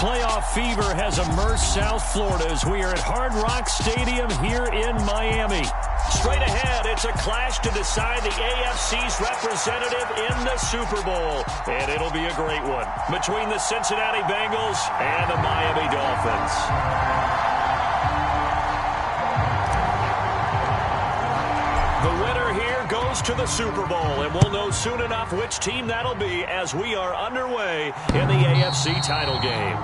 Playoff fever has immersed South Florida as we are at Hard Rock Stadium here in Miami. Straight ahead, it's a clash to decide the AFC's representative in the Super Bowl. And it'll be a great one between the Cincinnati Bengals and the Miami Dolphins. The winner here goes to the Super Bowl, and we'll know soon enough which team that'll be as we are underway in the AFC title game.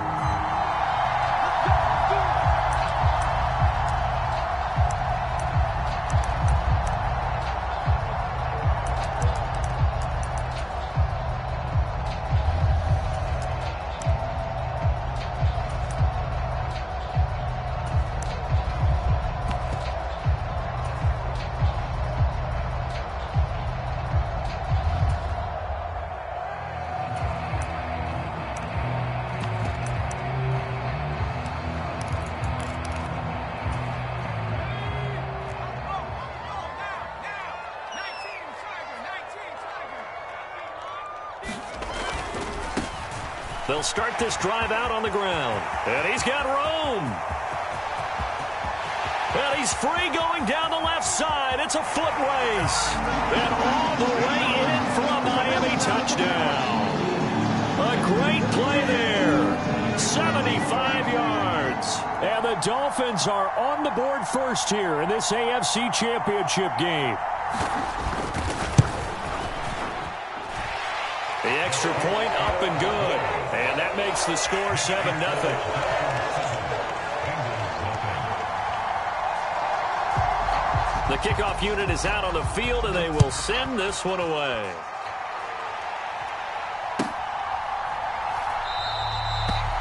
They'll start this drive out on the ground. And he's got room. And he's free going down the left side. It's a foot race. And all the way in for a Miami touchdown. A great play there. 75 yards. And the Dolphins are on the board first here in this AFC Championship game. The extra point up and good. And that makes the score 7-0. The kickoff unit is out on the field, and they will send this one away.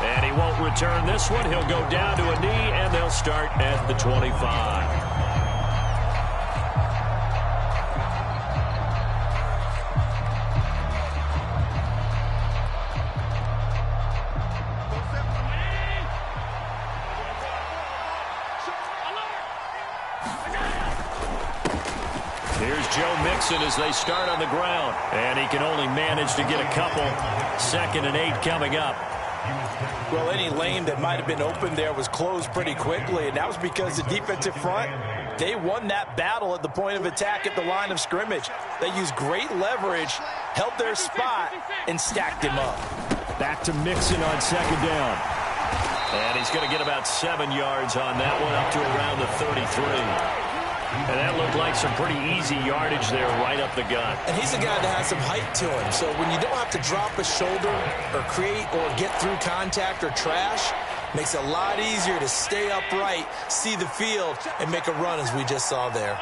And he won't return this one. He'll go down to a knee, and they'll start at the 25. As they start on the ground, and he can only manage to get a couple. 2nd and 8 coming up. Well, any lane that might have been open there was closed pretty quickly, and that was because the defensive front, they won that battle at the point of attack at the line of scrimmage. They used great leverage, held their spot, and stacked him up. Back to Mixon on 2nd down. And he's going to get about 7 yards on that one, up to around the 33. And that looked like some pretty easy yardage there right up the gut. And he's a guy that has some height to him. So when you don't have to drop a shoulder or create or get through contact or trash, makes it a lot easier to stay upright, see the field, and make a run as we just saw there.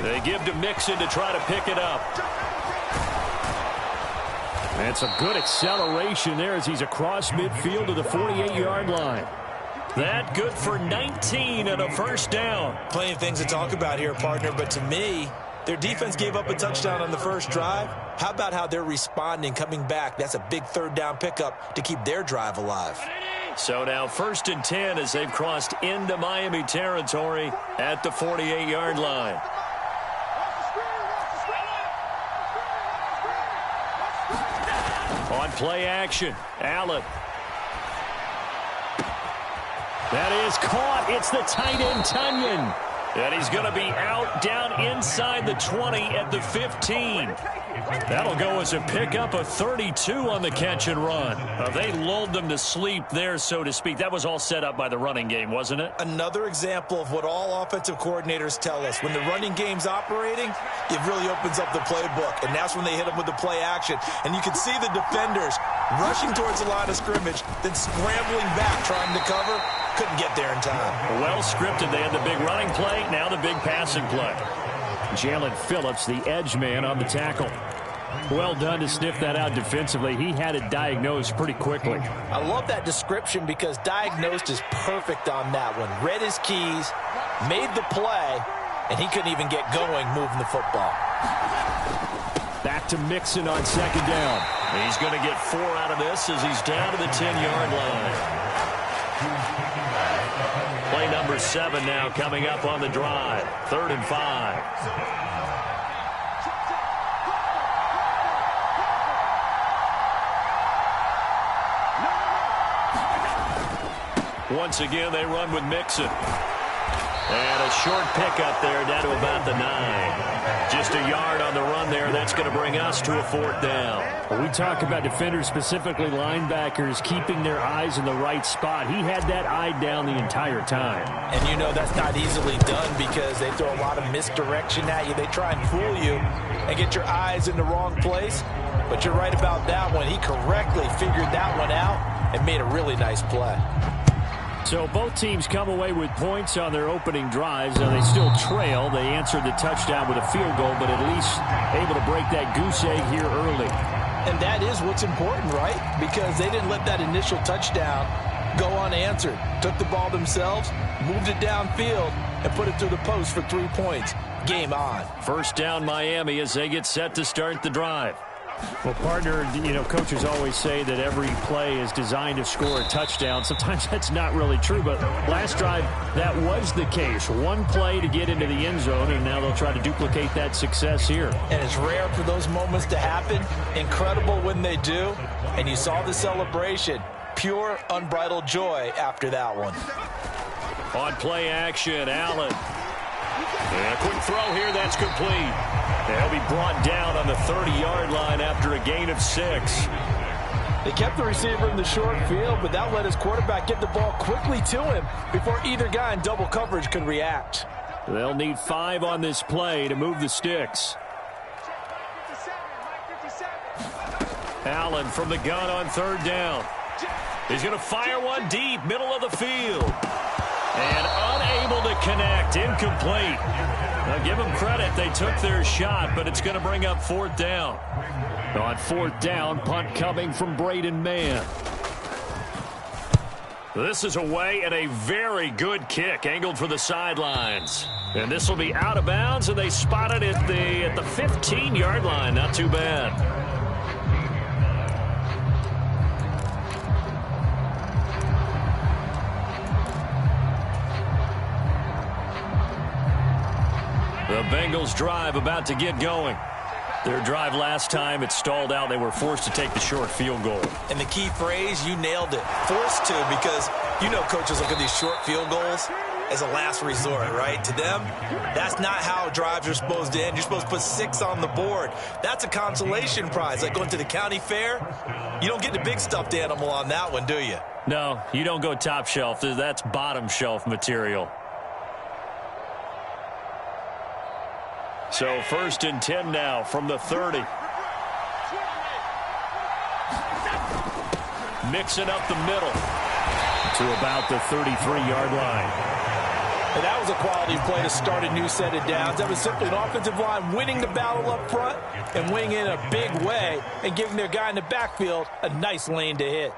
They give to Mixon to try to pick it up. And some good acceleration there as he's across midfield to the 48-yard line. That good for 19 and a first down. Plenty of things to talk about here, partner, but to me, their defense gave up a touchdown on the first drive. How about how they're responding, coming back? That's a big 3rd down pickup to keep their drive alive. So now 1st and 10 as they've crossed into Miami territory at the 48-yard line. On play action, Allen. That is caught. It's the tight end, Tunyon. And he's going to be out down inside the 20 at the 15. That'll go as a pickup of 32 on the catch and run. They lulled them to sleep there, so to speak. That was all set up by the running game, wasn't it? Another example of what all offensive coordinators tell us. When the running game's operating, it really opens up the playbook. And that's when they hit them with the play action. And you can see the defenders rushing towards the line of scrimmage, then scrambling back, trying to cover. Couldn't get there in time. Well scripted. They had the big running play, now the big passing play. Jalen Phillips, the edge man on the tackle. Well done to sniff that out defensively. He had it diagnosed pretty quickly. I love that description because diagnosed is perfect on that one. Read his keys, made the play, and he couldn't even get going moving the football. Back to Mixon on second down. He's going to get 4 out of this as he's down to the 10-yard line. Play number 7 now coming up on the drive. 3rd and 5. Once again, they run with Mixon. And a short pickup there down to about the 9. Just a yard on the run there. That's going to bring us to a 4th down. When we talk about defenders, specifically linebackers, keeping their eyes in the right spot. He had that eye down the entire time. And you know that's not easily done because they throw a lot of misdirection at you. They try and fool you and get your eyes in the wrong place. But you're right about that one. He correctly figured that one out and made a really nice play. So both teams come away with points on their opening drives. They still trail. They answered the touchdown with a field goal, but at least able to break that goose egg here early. And that is what's important, right? Because they didn't let that initial touchdown go unanswered. Took the ball themselves, moved it downfield, and put it through the post for 3 points. Game on. 1st down Miami as they get set to start the drive. Well, partner, coaches always say that every play is designed to score a touchdown. Sometimes that's not really true, but last drive, that was the case. One play to get into the end zone, and now they'll try to duplicate that success here. And it's rare for those moments to happen. Incredible when they do. And you saw the celebration. Pure, unbridled joy after that one. On play action, Allen. And a quick throw here, that's complete. They'll be brought down on the 30-yard line after a gain of 6. They kept the receiver in the short field, but that let his quarterback get the ball quickly to him before either guy in double coverage could react. They'll need 5 on this play to move the sticks. Allen from the gun on 3rd down. He's going to fire one deep, middle of the field. And unable to connect, incomplete. Now give them credit, they took their shot, but it's going to bring up 4th down. On 4th down, punt coming from Braden Mann. This is away and a very good kick, angled for the sidelines. And this will be out of bounds, and they spot it at the 15-yard line. Not too bad. The Bengals drive about to get going. Their drive last time, it stalled out. They were forced to take the short field goal. And the key phrase, you nailed it. Forced to, because you know coaches look at these short field goals as a last resort, right? To them, that's not how drives are supposed to end. You're supposed to put 6 on the board. That's a consolation prize. Like going to the county fair, you don't get the big stuffed animal on that one, do you? No, you don't go top shelf. That's bottom shelf material. So 1st and 10 now from the 30. Mixing up the middle to about the 33-yard line. And that was a quality play to start a new set of downs. That was simply an offensive line winning the battle up front and winning in a big way and giving their guy in the backfield a nice lane to hit.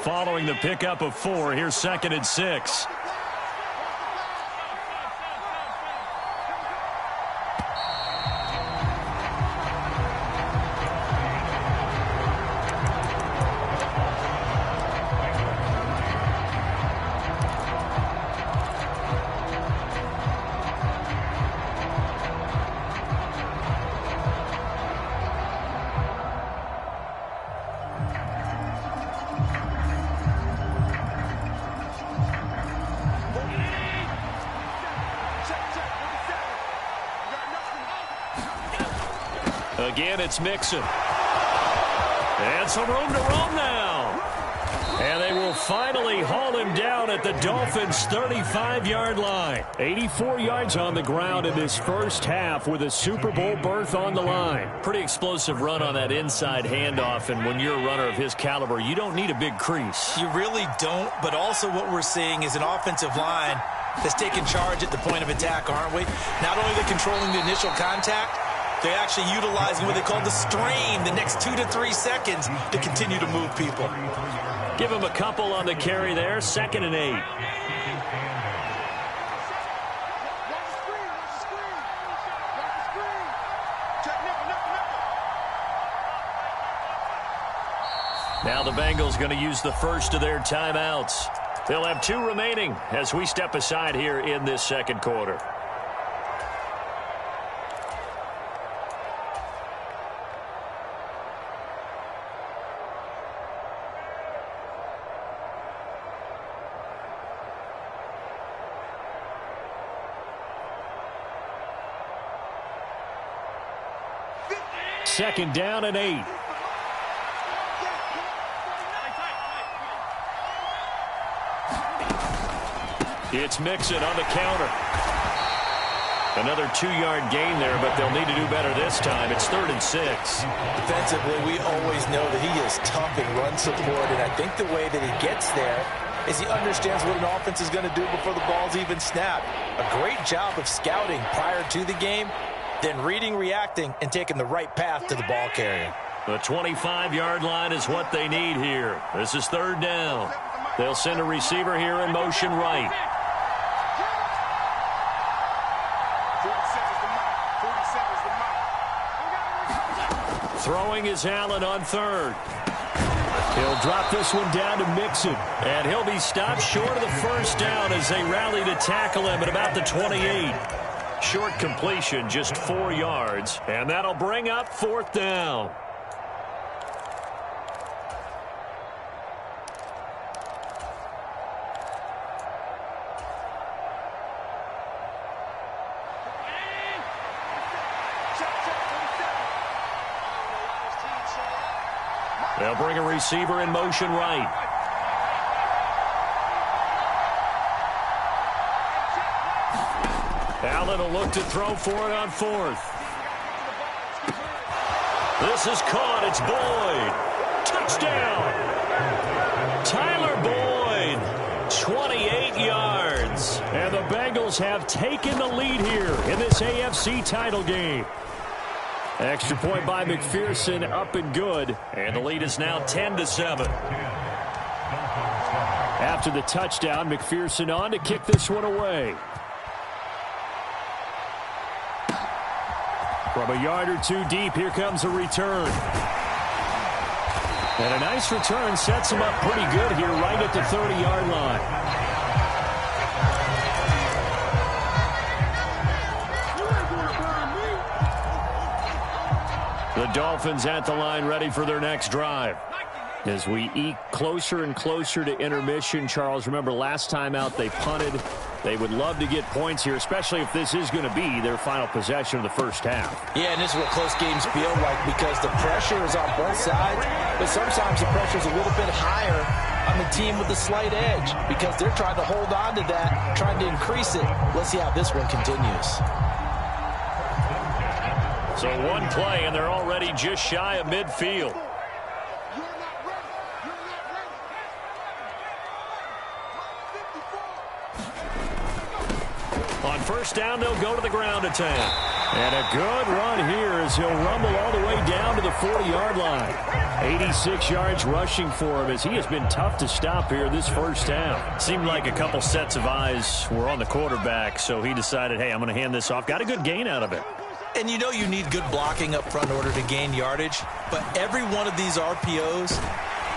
Following the pickup of 4, here's 2nd and 6. Again, it's Mixon. And some room to roam now. And they will finally haul him down at the Dolphins' 35-yard line. 84 yards on the ground in this first half with a Super Bowl berth on the line. Pretty explosive run on that inside handoff, and when you're a runner of his caliber, you don't need a big crease. You really don't, but also what we're seeing is an offensive line that's taking charge at the point of attack, aren't we? Not only are they controlling the initial contact, they're actually utilizing what they call the strain, the next 2 to 3 seconds, to continue to move people. Give him a couple on the carry there, 2nd and 8. Now the Bengals going to use the first of their timeouts. They'll have 2 remaining as we step aside here in this second quarter. Second down and 8. It's Mixon on the counter. Another 2-yard gain there, but they'll need to do better this time. It's 3rd and 6. Defensively, we always know that he is tough in run support, and I think the way that he gets there is he understands what an offense is going to do before the ball's even snapped. A great job of scouting prior to the game, then reading, reacting, and taking the right path to the ball carrier. The 25-yard line is what they need here. This is 3rd down. They'll send a receiver here in motion right. Throwing is Allen on 3rd. He'll drop this one down to Mixon. And he'll be stopped short of the first down as they rally to tackle him at about the 28. Short completion, just 4 yards. And that'll bring up 4th down. They'll bring a receiver in motion right. Allen will look to throw for it on 4th. This is caught. It's Boyd. Touchdown. Tyler Boyd. 28 yards. And the Bengals have taken the lead here in this AFC title game. Extra point by McPherson, up and good. And the lead is now 10-7. After the touchdown, McPherson on to kick this one away. From a yard or 2 deep, here comes a return. And a nice return sets him up pretty good here right at the 30-yard line. The Dolphins at the line ready for their next drive. As we eke closer and closer to intermission, Charles, remember last time out they punted. They would love to get points here, especially if this is going to be their final possession of the first half. Yeah, and this is what close games feel like because the pressure is on both sides, but sometimes the pressure is a little bit higher on the team with the slight edge because they're trying to hold on to that, trying to increase it. Let's see how this one continues. So one play, and they're already just shy of midfield. On first down, they'll go to the ground attack. And a good run here as he'll rumble all the way down to the 40-yard line. 86 yards rushing for him as he has been tough to stop here this first half. Seemed like a couple sets of eyes were on the quarterback, so he decided, hey, I'm going to hand this off. Got a good gain out of it. And you know you need good blocking up front in order to gain yardage, but every one of these RPOs,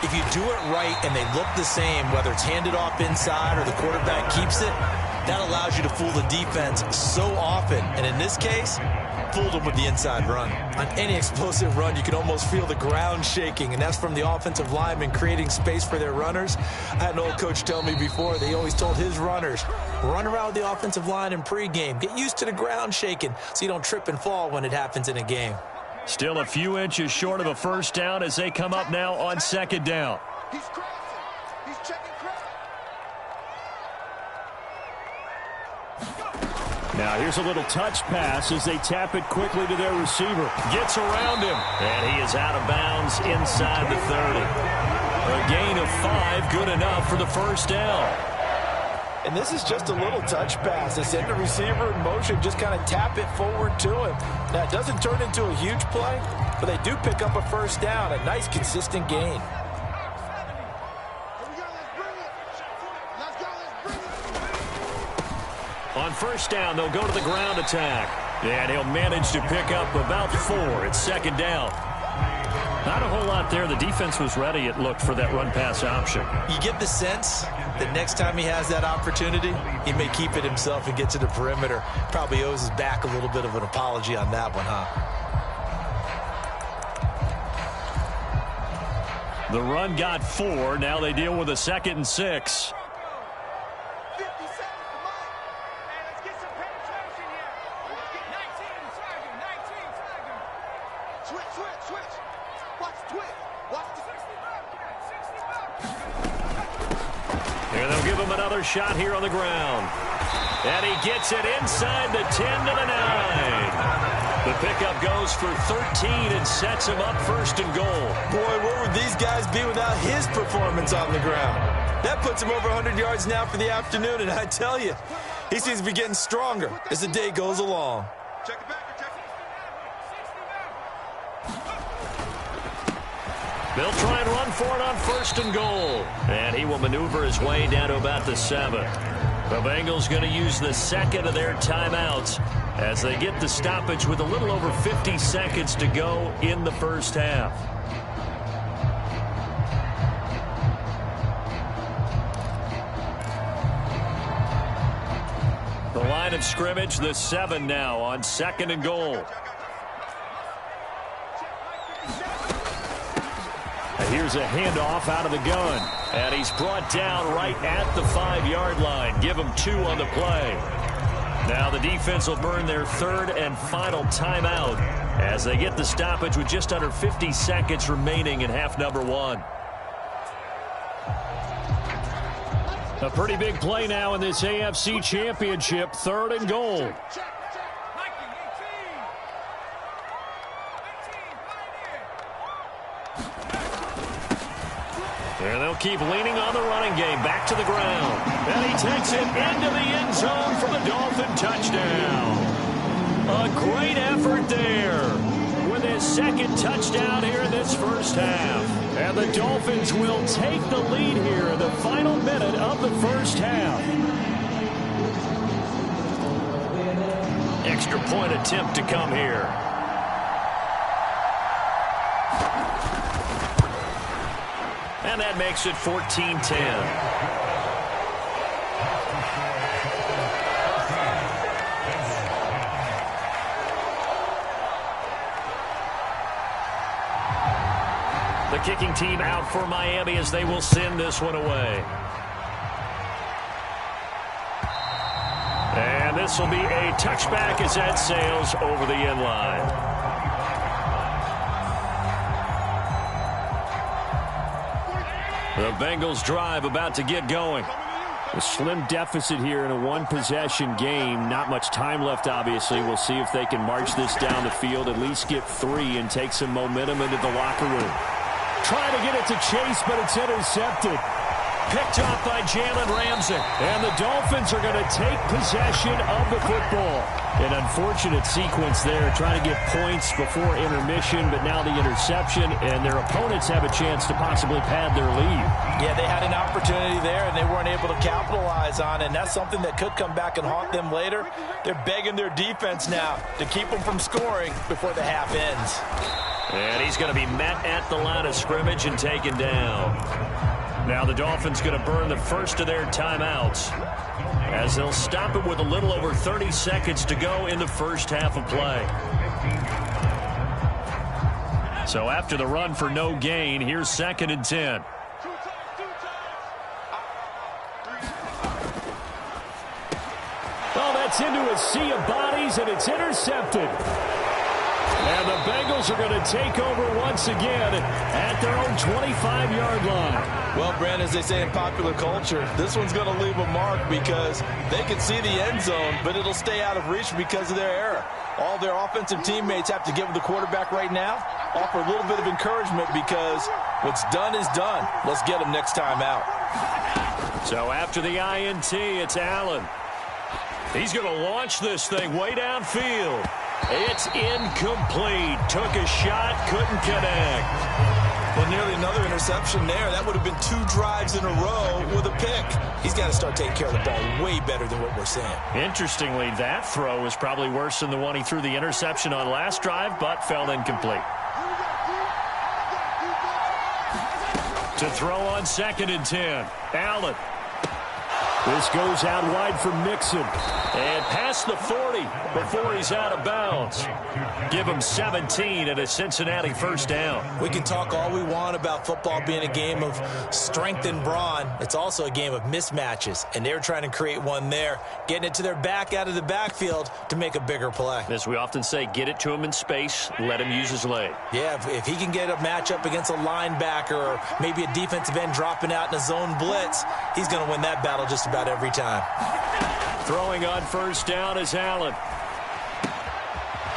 if you do it right and they look the same, whether it's handed off inside or the quarterback keeps it, that allows you to fool the defense so often. And in this case, fooled them with the inside run. On any explosive run, you can almost feel the ground shaking, and that's from the offensive linemen creating space for their runners. I had an old coach tell me before, they always told his runners, run around with the offensive line in pregame. Get used to the ground shaking so you don't trip and fall when it happens in a game. Still a few inches short of a first down as they come up now on second down. Now here's a little touch pass as they tap it quickly to their receiver. Gets around him. And he is out of bounds inside the 30. A gain of 5, good enough for the first down. And this is just a little touch pass. They send the receiver in motion, just kind of tap it forward to him. Now, it doesn't turn into a huge play, but they do pick up a first down, a nice, consistent gain. On first down, they'll go to the ground attack. And he'll manage to pick up about 4. It's second down. Not a whole lot there. The defense was ready, it looked, for that run-pass option. You get the sense that next time he has that opportunity, he may keep it himself and get to the perimeter. Probably owes his back a little bit of an apology on that one, huh? The run got 4. Now they deal with a 2nd and 6. Shot here on the ground. And he gets it inside the 10 to the 9. The pickup goes for 13 and sets him up 1st and goal. Boy, where would these guys be without his performance on the ground? That puts him over 100 yards now for the afternoon, and I tell you, he seems to be getting stronger as the day goes along. Check it back. They'll try and run for it on 1st and goal. And he will maneuver his way down to about the 7. The Bengals going to use the 2nd of their timeouts as they get the stoppage with a little over 50 seconds to go in the first half. The line of scrimmage, the 7 now on 2nd and goal. Here's a handoff out of the gun. And he's brought down right at the 5-yard line. Give him 2 on the play. Now the defense will burn their 3rd and final timeout as they get the stoppage with just under 50 seconds remaining in half number 1. A pretty big play now in this AFC Championship. 3rd and goal. And they'll keep leaning on the running game. Back to the ground. And he takes it into the end zone for the Dolphin touchdown. A great effort there with his 2nd touchdown here in this first half. And the Dolphins will take the lead here in the final minute of the first half. Extra point attempt to come here. And that makes it 14-10. The kicking team out for Miami as they will send this one away. And this will be a touchback as that sails over the end line. The Bengals drive about to get going. A slim deficit here in a 1-possession game. Not much time left, obviously. We'll see if they can march this down the field, at least get 3 and take some momentum into the locker room. Trying to get it to Chase, but it's intercepted. Picked off by Jalen Ramsey. And the Dolphins are going to take possession of the football. An unfortunate sequence there, trying to get points before intermission, but now the interception, and their opponents have a chance to possibly pad their lead. Yeah, they had an opportunity there, and they weren't able to capitalize on it, and that's something that could come back and haunt them later. They're begging their defense now to keep them from scoring before the half ends. And he's going to be met at the line of scrimmage and taken down. Now the Dolphins going to burn the first of their timeouts as they'll stop it with a little over 30 seconds to go in the first half of play. So after the run for no gain, here's 2nd and 10. Well, that's into a sea of bodies, and it's intercepted. And the Bengals are going to take over once again at their own 25-yard line. Well, Brandon, as they say in popular culture, this one's going to leave a mark because they can see the end zone, but it'll stay out of reach because of their error. All their offensive teammates have to get with the quarterback right now, offer a little bit of encouragement because what's done is done. Let's get them next time out. So after the INT, it's Allen. He's going to launch this thing way downfield. It's incomplete. Took a shot, couldn't connect. Well, nearly another interception there. That would have been 2 drives in a row with a pick. He's got to start taking care of the ball way better than what we're seeing. Interestingly, that throw was probably worse than the one he threw the interception on last drive, but fell incomplete. To throw on 2nd and 10. Allen. This goes out wide for Mixon. And past the 40 before he's out of bounds. Give him 17 and a Cincinnati first down. We can talk all we want about football being a game of strength and brawn. It's also a game of mismatches, and they're trying to create one there, getting it to their back out of the backfield to make a bigger play. As we often say, get it to him in space, let him use his leg. Yeah, if he can get a matchup against a linebacker or maybe a defensive end dropping out in a zone blitz, he's going to win that battle just about every time. Throwing on first down is Allen.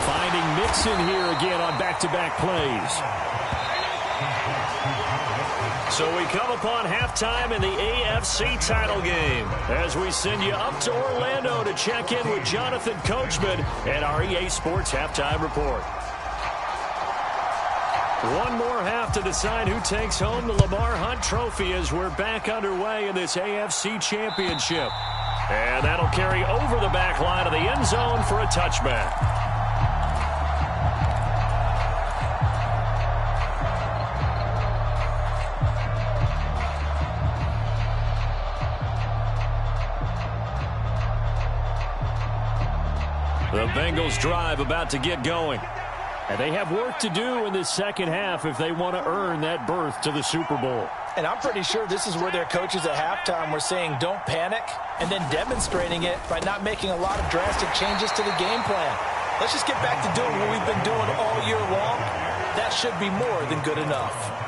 Finding Mixon here again on back-to-back plays. So we come upon halftime in the AFC title game as we send you up to Orlando to check in with Jonathan Coachman and our EA Sports Halftime Report. One more half to decide who takes home the Lamar Hunt Trophy as we're back underway in this AFC Championship. And that'll carry over the back line of the end zone for a touchback. The Bengals drive about to get going. And they have work to do in this second half if they want to earn that berth to the Super Bowl. And I'm pretty sure this is where their coaches at halftime were saying don't panic and then demonstrating it by not making a lot of drastic changes to the game plan. Let's just get back to doing what we've been doing all year long. That should be more than good enough.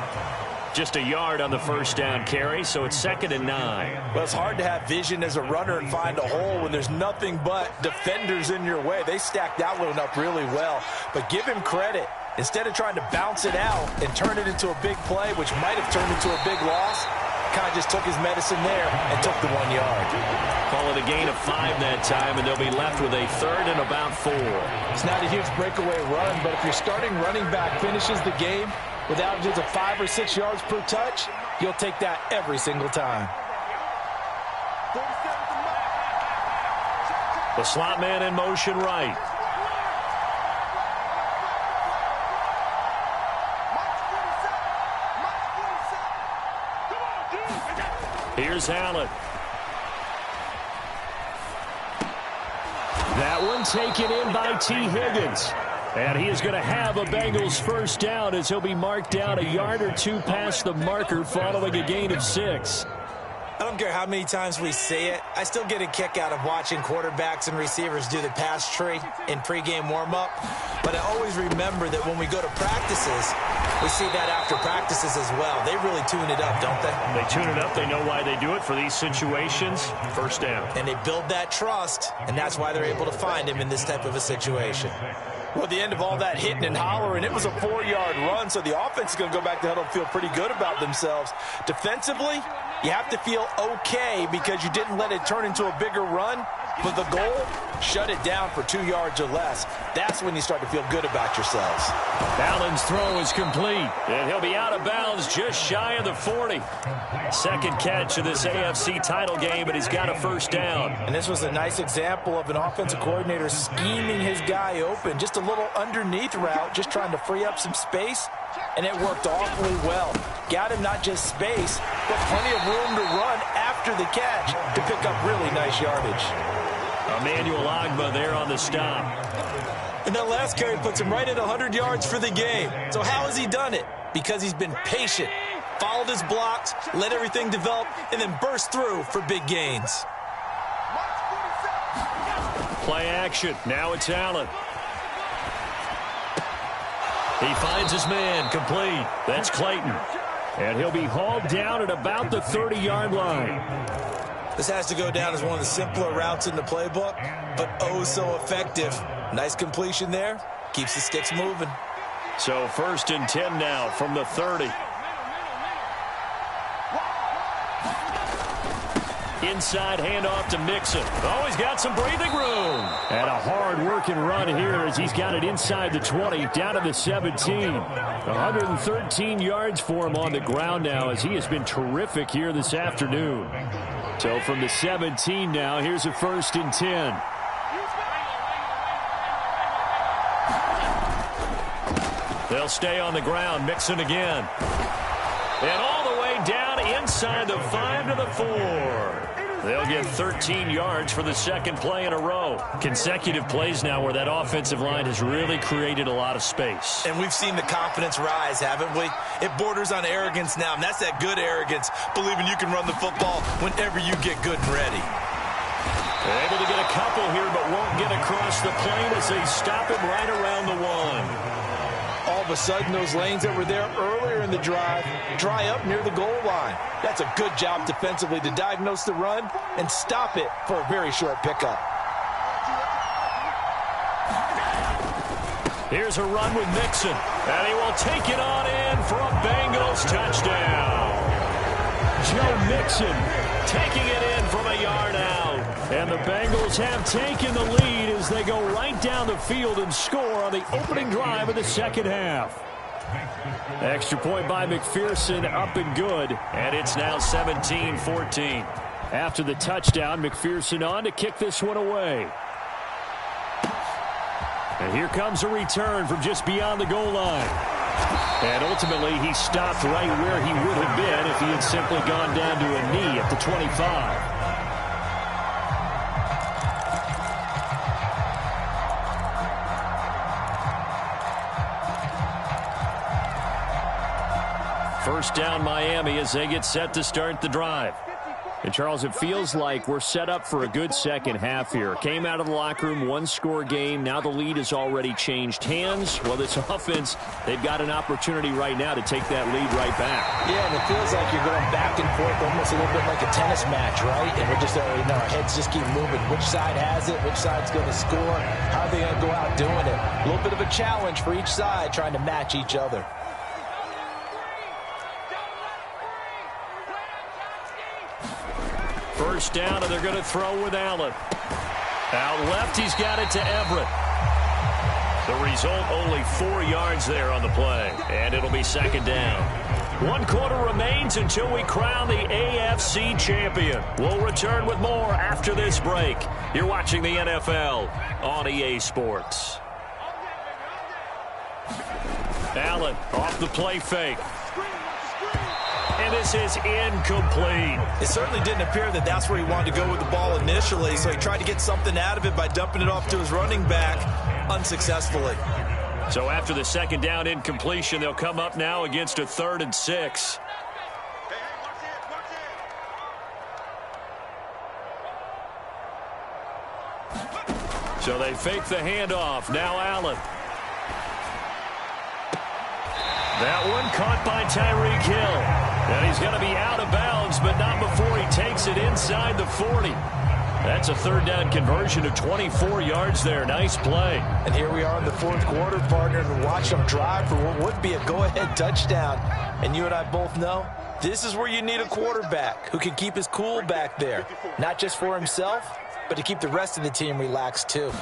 Just a yard on the first down carry, so it's 2nd and 9. Well, it's hard to have vision as a runner and find a hole when there's nothing but defenders in your way. They stacked that one up really well. But give him credit. Instead of trying to bounce it out and turn it into a big play, which might have turned into a big loss, kind of just took his medicine there and took the 1 yard. Call it a gain of 5 that time, and they'll be left with a 3rd and about 4. It's not a huge breakaway run, but if your starting running back finishes the game with averages of 5 or 6 yards per touch, you'll take that every single time. The slot man in motion right. Here's Allen. That one taken in by T. Higgins. And he is going to have a Bengals first down as he'll be marked down a yard or 2 past the marker following a gain of 6. I don't care how many times we say it. I still get a kick out of watching quarterbacks and receivers do the pass tree in pregame warm-up. But I always remember that when we go to practices, we see that after practices as well. They really tune it up, don't they? They tune it up. They know why they do it for these situations. First down. And they build that trust, and that's why they're able to find him in this type of a situation. Well, at the end of all that hitting and hollering, it was a 4-yard run, so the offense is going to go back to huddle and feel pretty good about themselves. Defensively, you have to feel okay because you didn't let it turn into a bigger run. But the goal, shut it down for 2 yards or less. That's when you start to feel good about yourselves. Allen's throw is complete, and he'll be out of bounds just shy of the 40. Second catch of this AFC title game, and he's got a first down. And this was a nice example of an offensive coordinator scheming his guy open. Just a little underneath route, just trying to free up some space, and it worked awfully well. Got him not just space, but plenty of room to run after the catch to pick up really nice yardage. Emmanuel Ogbah there on the stop. And that last carry puts him right at 100 yards for the game. So how has he done it? Because he's been patient, followed his blocks, let everything develop, and then burst through for big gains. Play action. Now it's Allen. He finds his man, complete. That's Clayton. And he'll be hauled down at about the 30-yard line. This has to go down as one of the simpler routes in the playbook, but oh so effective. Nice completion there. Keeps the sticks moving. So 1st and 10 now from the 30. Inside handoff to Mixon. Oh, he's got some breathing room. And a hard-working run here as he's got it inside the 20, down to the 17. 113 yards for him on the ground now as he has been terrific here this afternoon. So from the 17 now, here's a 1st and 10. They'll stay on the ground. Mixon again. And all the way down inside the 5 to the 4. They'll get 13 yards for the second play in a row. Consecutive plays now where that offensive line has really created a lot of space. And we've seen the confidence rise, haven't we? It borders on arrogance now, and that's that good arrogance, believing you can run the football whenever you get good and ready. They're able to get a couple here, but won't get across the plane as they stop him right around the 1. All of a sudden, those lanes that were there earlier in the drive dry up near the goal line. That's a good job defensively to diagnose the run and stop it for a very short pickup. Here's a run with Mixon, and he will take it on in for a Bengals touchdown. Joe Mixon taking it in from a yard out. And the Bengals have taken the lead as they go right down the field and score on the opening drive of the second half. Extra point by McPherson, up and good. And it's now 17-14. After the touchdown, McPherson on to kick this one away. And here comes a return from just beyond the goal line. And ultimately, he stopped right where he would have been if he had simply gone down to a knee at the 25. First down Miami as they get set to start the drive. And, Charles, it feels like we're set up for a good second half here. Came out of the locker room, one-score game. Now the lead has already changed hands. Well, this offense, they've got an opportunity right now to take that lead right back. Yeah, and it feels like you're going back and forth almost a little bit like a tennis match, right? And we're just, our heads just keep moving. Which side has it? Which side's going to score? How are they going to go out doing it? A little bit of a challenge for each side trying to match each other. First down, and they're going to throw with Allen. Out left, he's got it to Everett. The result, only 4 yards there on the play, and it'll be second down. 1 quarter remains until we crown the AFC champion. We'll return with more after this break. You're watching the NFL on EA Sports. Allen off the play fake. And this is incomplete. It certainly didn't appear that that's where he wanted to go with the ball initially, so he tried to get something out of it by dumping it off to his running back unsuccessfully. So after the second down incompletion, they'll come up now against a 3rd and 6. So they fake the handoff. Now Allen. That one caught by Tyreek Hill. And he's going to be out of bounds, but not before he takes it inside the 40. That's a 3rd down conversion of 24 yards there. Nice play. And here we are in the 4th quarter, partner, and watch them drive for what would be a go-ahead touchdown. And you and I both know this is where you need a quarterback who can keep his cool back there. Not just for himself, but to keep the rest of the team relaxed too.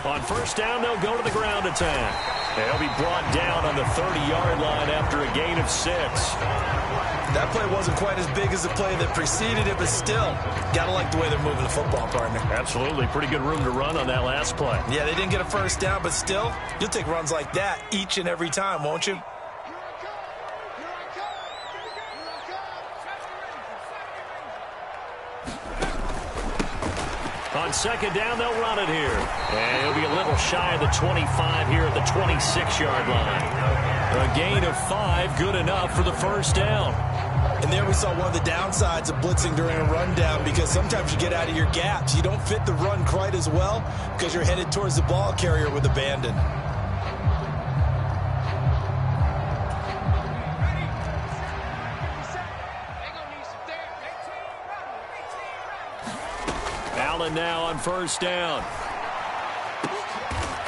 On first down, they'll go to the ground attack. They'll be brought down on the 30-yard line after a gain of 6. That play wasn't quite as big as the play that preceded it, but still, got to like the way they're moving the football, partner. Absolutely. Pretty good room to run on that last play. Yeah, they didn't get a first down, but still, you'll take runs like that each and every time, won't you? On second down, they'll run it here. And he'll be a little shy of the 25 here at the 26-yard line. A gain of 5, good enough for the first down. And there we saw one of the downsides of blitzing during a rundown, because sometimes you get out of your gaps. You don't fit the run quite as well because you're headed towards the ball carrier with abandon. Allen now on first down.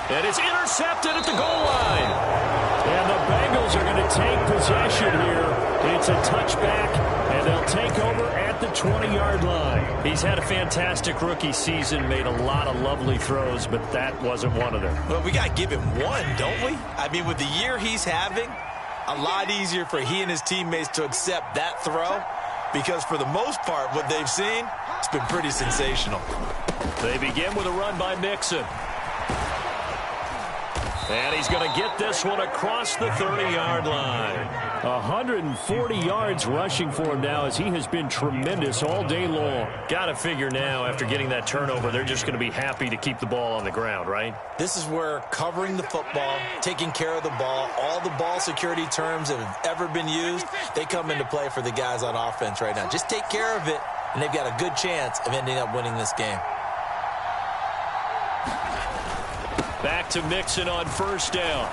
And it's intercepted at the goal line. And the Bengals are going to take possession here. It's a touchback, and they'll take over at the 20-yard line. He's had a fantastic rookie season, made a lot of lovely throws, but that wasn't one of them. Well, we got to give him one, don't we? I mean, with the year he's having, a lot easier for he and his teammates to accept that throw, because for the most part, what they've seen, it's been pretty sensational. They begin with a run by Mixon. And he's going to get this one across the 30-yard line. 140 yards rushing for him now as he has been tremendous all day long. Got to figure now after getting that turnover, they're just going to be happy to keep the ball on the ground, right? This is where covering the football, taking care of the ball, all the ball security terms that have ever been used, they come into play for the guys on offense right now. Just take care of it, and they've got a good chance of ending up winning this game. Back to Mixon on first down.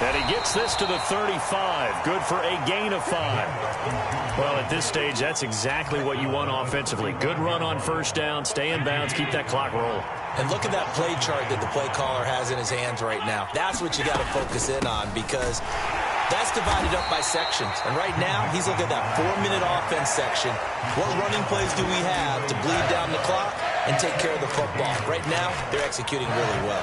And he gets this to the 35. Good for a gain of 5. Well, at this stage, that's exactly what you want offensively. Good run on first down, stay in bounds, keep that clock rolling. And look at that play chart that the play caller has in his hands right now. That's what you got to focus in on, because that's divided up by sections. And right now, he's looking at that 4-minute offense section. What running plays do we have to bleed down the clock and take care of the football? Right now, they're executing really well.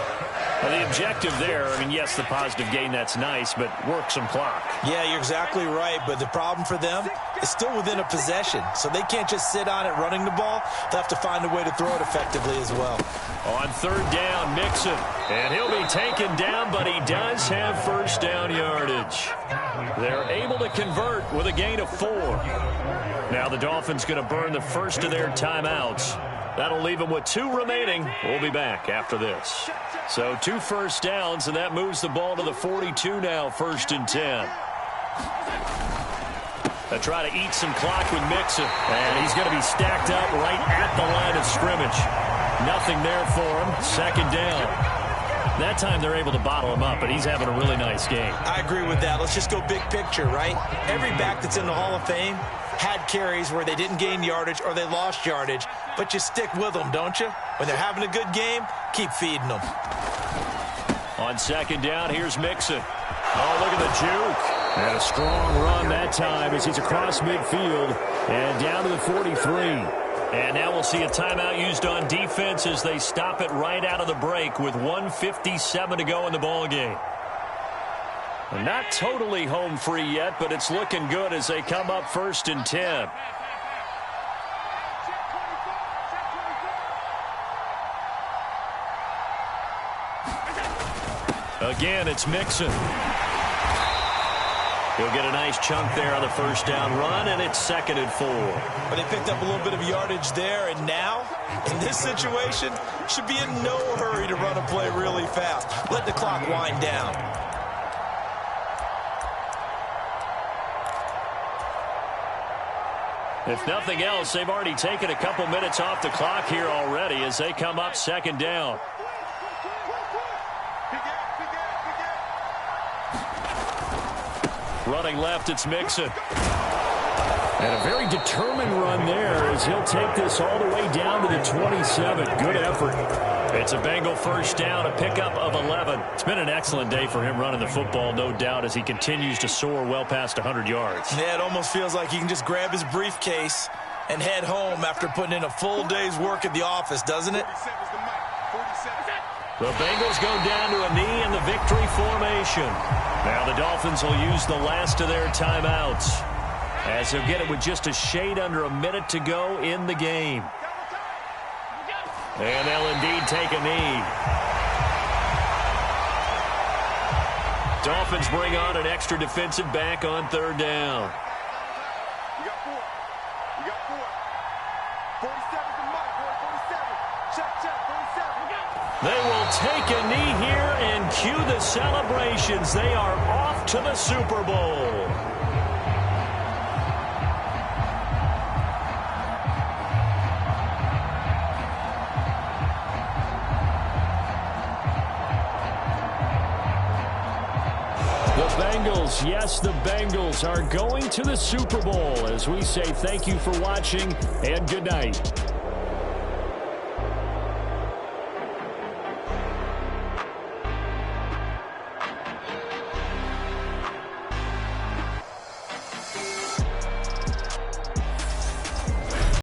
Well, the objective there, I mean, yes, the positive gain, that's nice, but work some clock. Yeah, you're exactly right, but the problem for them is still within a possession, so they can't just sit on it running the ball. They'll have to find a way to throw it effectively as well. On third down, Mixon, and he'll be taken down, but he does have first down yardage. They're able to convert with a gain of 4. Now the Dolphins going to burn the first of their timeouts. That'll leave them with 2 remaining. We'll be back after this. So 2 first downs, and that moves the ball to the 42 now, 1st and 10. They try to eat some clock with Mixon, and he's going to be stacked up right at the line of scrimmage. Nothing there for him. 2nd down. That time they're able to bottle him up, but he's having a really nice game. I agree with that. Let's just go big picture, right? Every back that's in the Hall of Fame had carries where they didn't gain yardage or they lost yardage, but you stick with them, don't you? When they're having a good game, keep feeding them. On 2nd down, here's Mixon. Oh, look at the juke. And a strong run that time as he's across midfield and down to the 43. And now we'll see a timeout used on defense as they stop it right out of the break with 1:57 to go in the ballgame. Not totally home free yet, but it's looking good as they come up 1st and 10. Again, it's Mixon. He'll get a nice chunk there on the first down run, and it's 2nd and 4. But they picked up a little bit of yardage there, and now, in this situation, should be in no hurry to run a play really fast. Let the clock wind down. If nothing else, they've already taken a couple minutes off the clock here already as they come up 2nd down. Running left, it's Mixon. And a very determined run there as he'll take this all the way down to the 27. Good effort. It's a Bengal first down, a pickup of 11. It's been an excellent day for him running the football, no doubt, as he continues to soar well past 100 yards. Yeah, it almost feels like he can just grab his briefcase and head home after putting in a full day's work at the office, doesn't it? The Bengals go down to a knee in the victory formation. Now the Dolphins will use the last of their timeouts as they'll get it with just a shade under a minute to go in the game. And they'll indeed take a knee. Dolphins bring on an extra defensive back on 3rd down. You got 4. You got 4. 47's the mark, boy. 47. Check, 47. They will take a knee here and cue the celebrations. They are off to the Super Bowl. Bengals. Yes, the Bengals are going to the Super Bowl. As we say thank you for watching and good night.